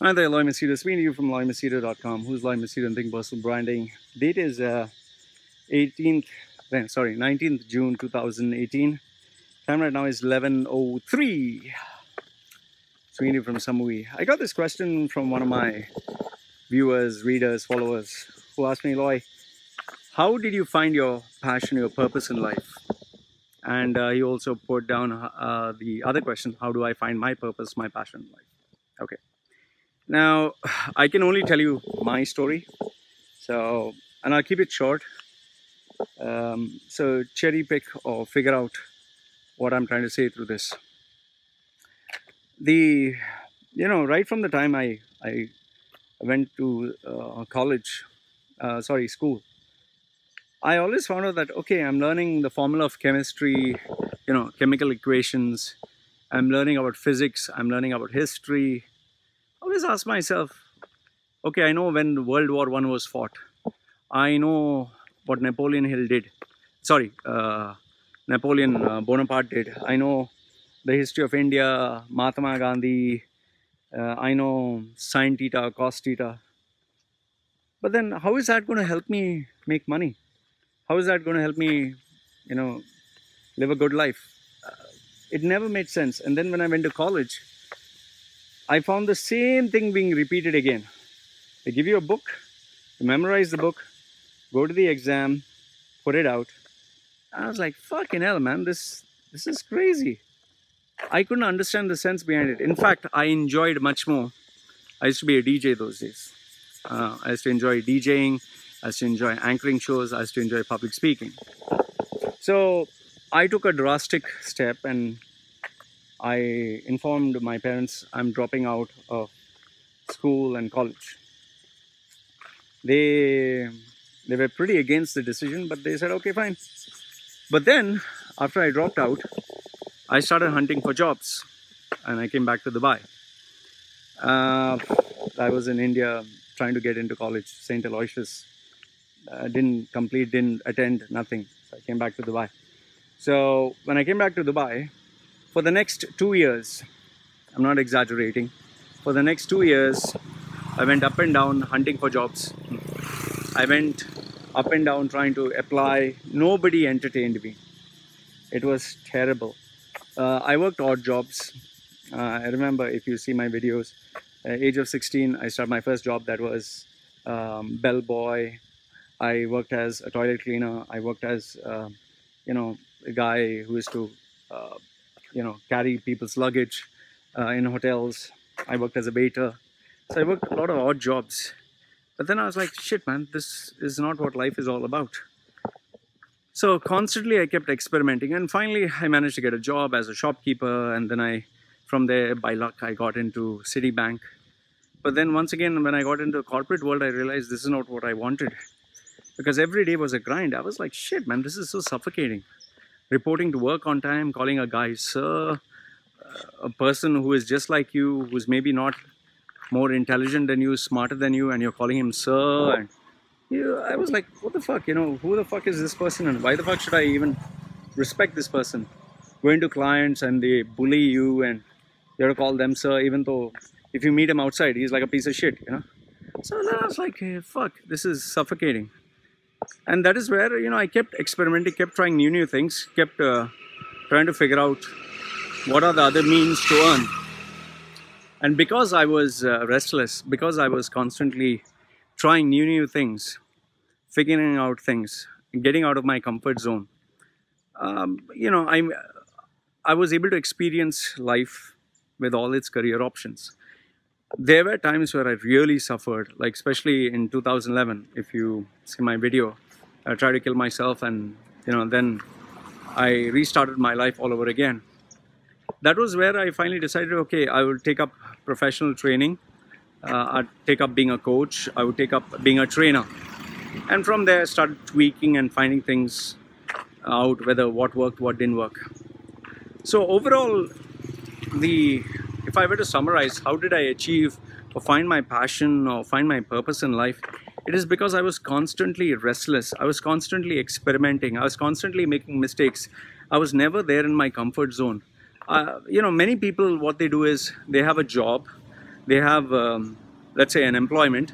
Hi there, Loy Machedo. Speaking to you from livelihood.com. Who's Loy Machedo and Think Personal Branding? Date is 18th, sorry, 19th June 2018. Time right now is 11:03. Speaking to you from Samui. I got this question from one of my viewers, readers, followers, who asked me, Loy, how did you find your passion, your purpose in life? And he also put down the other question, how do I find my purpose, my passion in life? Okay. Now, I can only tell you my story, and I'll keep it short. So cherry pick or figure out what I'm trying to say through this. Right from the time I went to school, I always found out that, okay, I'm learning the formula of chemistry, chemical equations. I'm learning about physics. I'm learning about history. I always ask myself, okay, I know when World War I was fought. I know what Napoleon Bonaparte did. I know the history of India, Mahatma Gandhi. I know sine theta, cos theta. But then how is that going to help me make money? How is that going to help me, live a good life? It never made sense. And then when I went to college, I found the same thing being repeated again. They give you a book, you memorize the book, go to the exam, put it out. I was like, fucking hell, man, this is crazy. I couldn't understand the sense behind it. In fact, I enjoyed much more. I used to be a DJ those days. I used to enjoy DJing. I used to enjoy anchoring shows. I used to enjoy public speaking. So I took a drastic step and I informed my parents I'm dropping out of school and college. They were pretty against the decision, but they said, okay, fine. But then, after I dropped out, I started hunting for jobs and I came back to Dubai. I was in India trying to get into college, St. Aloysius. Didn't complete, didn't attend, nothing. So I came back to Dubai. So when I came back to Dubai, for the next 2 years, I'm not exaggerating, for the next 2 years, I went up and down hunting for jobs. I went up and down trying to apply. Nobody entertained me. It was terrible. I worked odd jobs. I remember, if you see my videos, age of 16, I started my first job. That was bellboy. I worked as a toilet cleaner. I worked as, a guy who used to, carry people's luggage in hotels. I worked as a waiter. So I worked a lot of odd jobs. But then I was like, shit, man, this is not what life is all about. So constantly I kept experimenting, and finally I managed to get a job as a shopkeeper, and then from there, by luck, I got into Citibank. But then once again, when I got into the corporate world, I realized this is not what I wanted, because every day was a grind. I was like, shit, man, this is so suffocating. Reporting to work on time, calling a guy sir, a person who is just like you, who's maybe not more intelligent than you, smarter than you, and you're calling him sir. And I was like, what the fuck, who the fuck is this person, and why the fuck should I even respect this person? Going to clients and they bully you and you have to call them sir, even though if you meet him outside, he's like a piece of shit, So then I was like, hey, fuck, this is suffocating. And that is where, I kept experimenting, kept trying new things, kept trying to figure out what are the other means to earn. And because I was restless, because I was constantly trying new things, figuring out things, getting out of my comfort zone, I was able to experience life with all its career options. There were times where I really suffered, like especially in 2011, if you see my video, I tried to kill myself, and then I restarted my life all over again. That was where I finally decided, okay, I will take up professional training. I'd take up being a coach. I would take up being a trainer. And from there, I started tweaking and finding things out, whether what worked, what didn't work. So overall, if I were to summarize, how did I achieve or find my passion or find my purpose in life? It is because I was constantly restless. I was constantly experimenting. I was constantly making mistakes. I was never there in my comfort zone. Many people, what they do is they have a job. they have, let's say, an employment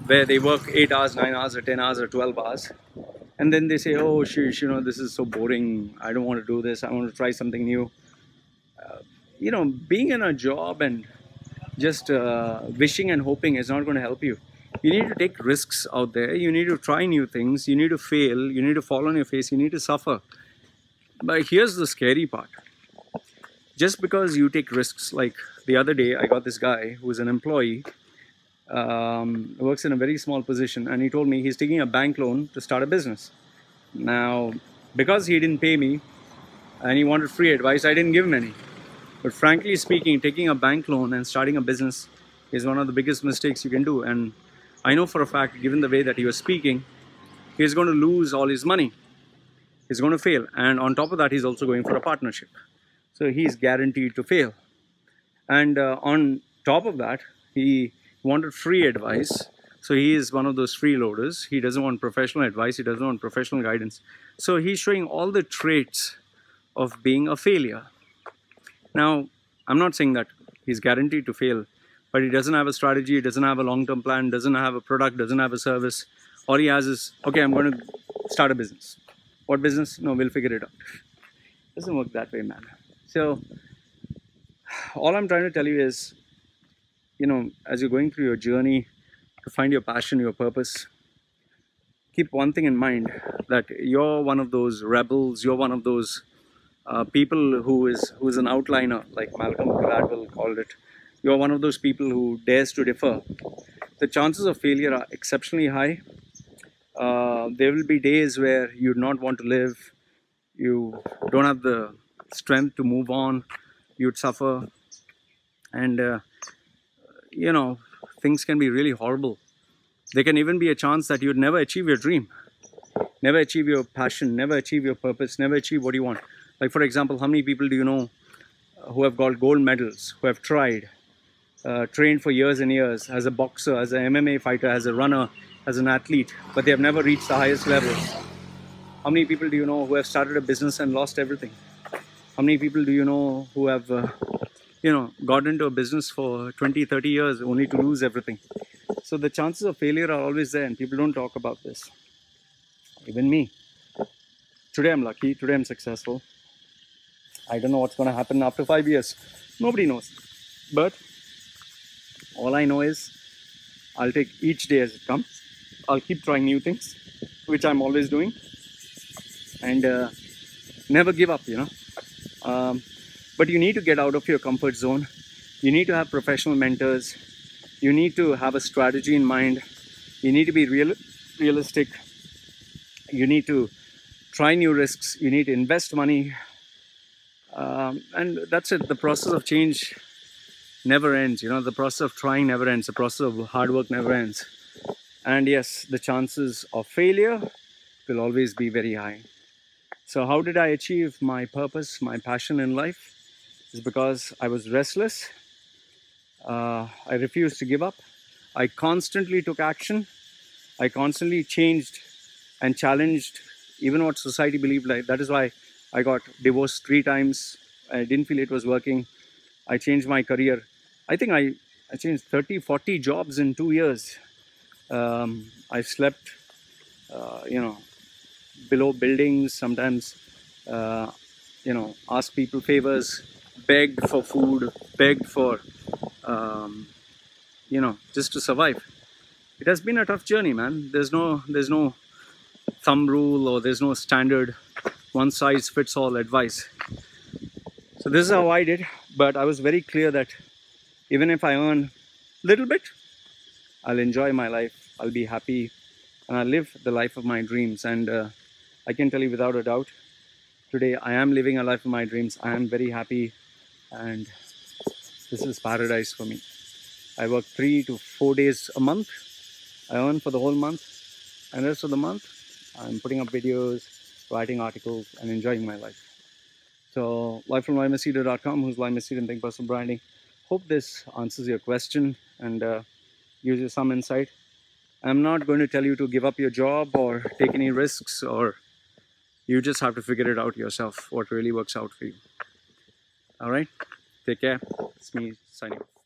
where they work 8 hours, 9 hours, or 10 hours, or 12 hours. And then they say, oh, sheesh, this is so boring. I don't want to do this. I want to try something new. Being in a job and just wishing and hoping is not going to help you. You need to take risks out there. You need to try new things. You need to fail. You need to fall on your face. You need to suffer. But here's the scary part. Just because you take risks, like the other day, I got this guy who's an employee, works in a very small position, and he told me he's taking a bank loan to start a business. Now, because he didn't pay me and he wanted free advice, I didn't give him any. But frankly speaking, taking a bank loan and starting a business is one of the biggest mistakes you can do. And I know for a fact, given the way that he was speaking, he's going to lose all his money. He's going to fail. And on top of that, he's also going for a partnership. So he's guaranteed to fail. And on top of that, he wanted free advice. So he is one of those freeloaders. He doesn't want professional advice. He doesn't want professional guidance. So he's showing all the traits of being a failure. Now, I'm not saying that he's guaranteed to fail, but he doesn't have a strategy, he doesn't have a long-term plan, doesn't have a product, doesn't have a service. All he has is, okay, I'm going to start a business. What business? No, we'll figure it out. It doesn't work that way, man. So, all I'm trying to tell you is, as you're going through your journey to find your passion, your purpose, keep one thing in mind, that you're one of those rebels, you're one of those people who's an outliner, like Malcolm Gladwell called it. You're one of those people who dares to differ. The chances of failure are exceptionally high. There will be days where you do not want to live. You don't have the strength to move on. You'd suffer. And, things can be really horrible. There can even be a chance that you'd never achieve your dream, never achieve your passion, never achieve your purpose, never achieve what you want. Like, for example, how many people do you know who have got gold medals, who have tried, trained for years and years as a boxer, as an MMA fighter, as a runner, as an athlete, but they have never reached the highest levels? How many people do you know who have started a business and lost everything? How many people do you know who have, got into a business for 20, 30 years only to lose everything? So the chances of failure are always there, and people don't talk about this. Even me. Today I'm lucky, today I'm successful. I don't know what's going to happen after 5 years. Nobody knows. But all I know is I'll take each day as it comes. I'll keep trying new things, which I'm always doing. And never give up, But you need to get out of your comfort zone. You need to have professional mentors. You need to have a strategy in mind. You need to be realistic. You need to try new risks. You need to invest money. And that's it. The process of change never ends. The process of trying never ends. The process of hard work never ends. And yes, the chances of failure will always be very high. So how did I achieve my purpose, my passion in life? It's because I was restless. I refused to give up. I constantly took action. I constantly changed and challenged even what society believed. Like, that is why I got divorced 3 times. I didn't feel it was working. I changed my career. I think I changed 30, 40 jobs in 2 years. I slept, below buildings, sometimes, asked people favors, begged for food, begged for, just to survive. It has been a tough journey, man. There's no thumb rule, or there's no standard one size fits all advice. So this is how I did, but I was very clear that even if I earn a little bit, I'll enjoy my life, I'll be happy, and I'll live the life of my dreams. And I can tell you without a doubt, today I am living a life of my dreams. I am very happy, and this is paradise for me. I work 3 to 4 days a month. I earn for the whole month, and the rest of the month I'm putting up videos, writing articles, and enjoying my life. So, live from Machedo.com, who's live Machedo and think personal branding. Hope this answers your question and gives you some insight. I'm not going to tell you to give up your job or take any risks, or you just have to figure it out yourself, what really works out for you. All right, take care. It's me signing off.